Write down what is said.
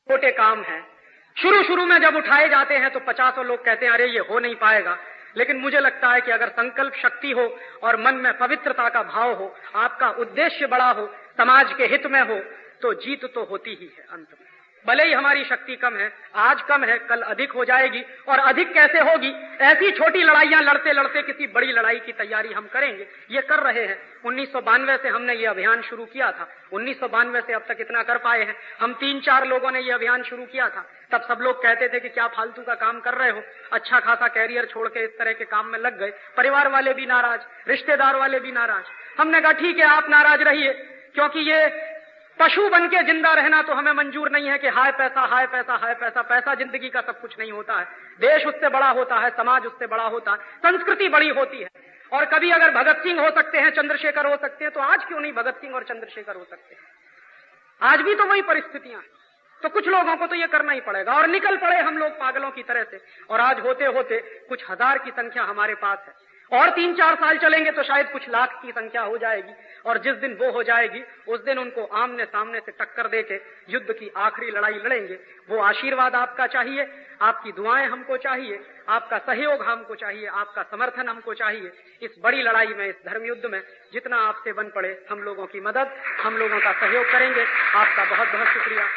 छोटे काम हैं। शुरू शुरू में जब उठाए जाते हैं तो 50 लोग कहते हैं अरे ये हो नहीं पाएगा, लेकिन मुझे लगता है कि अगर संकल्प शक्ति हो और मन में पवित्रता का भाव हो, आपका उद्देश्य बड़ा हो, समाज के हित में हो, तो जीत तो होती ही है अंत में। भले ही हमारी शक्ति कम है, आज कम है, कल अधिक हो जाएगी। और अधिक कैसे होगी? ऐसी छोटी लड़ाइयां लड़ते लड़ते किसी बड़ी लड़ाई की तैयारी हम करेंगे, ये कर रहे हैं। 1992 से हमने ये अभियान शुरू किया था, 1992 से अब तक इतना कर पाए हैं। हम 3-4 लोगों ने ये अभियान शुरू किया था, तब सब लोग कहते थे कि क्या फालतू का काम कर रहे हो, अच्छा खासा कैरियर छोड़ के इस तरह के काम में लग गए। परिवार वाले भी नाराज, रिश्तेदार वाले भी नाराज। हमने कहा ठीक है, आप नाराज रहिए, क्योंकि ये पशु बन के जिंदा रहना तो हमें मंजूर नहीं है कि हाय पैसा हाय पैसा हाय पैसा। पैसा जिंदगी का सब कुछ नहीं होता है, देश उससे बड़ा होता है, समाज उससे बड़ा होता है, संस्कृति बड़ी होती है। और कभी अगर भगत सिंह हो सकते हैं, चंद्रशेखर हो सकते हैं, तो आज क्यों नहीं भगत सिंह और चंद्रशेखर हो सकते हैं? आज भी तो वही परिस्थितियां हैं। तो कुछ लोगों को तो ये करना ही पड़ेगा, और निकल पड़े हम लोग पागलों की तरह से। और आज होते होते कुछ हजार की संख्या हमारे पास है, और 3-4 साल चलेंगे तो शायद कुछ लाख की संख्या हो जाएगी। और जिस दिन वो हो जाएगी, उस दिन उनको आमने सामने से टक्कर देके युद्ध की आखिरी लड़ाई लड़ेंगे। वो आशीर्वाद आपका चाहिए, आपकी दुआएं हमको चाहिए, आपका सहयोग हमको चाहिए, आपका समर्थन हमको चाहिए। इस बड़ी लड़ाई में, इस धर्म युद्ध में जितना आपसे बन पड़े हम लोगों की मदद, हम लोगों का सहयोग करेंगे। आपका बहुत बहुत शुक्रिया।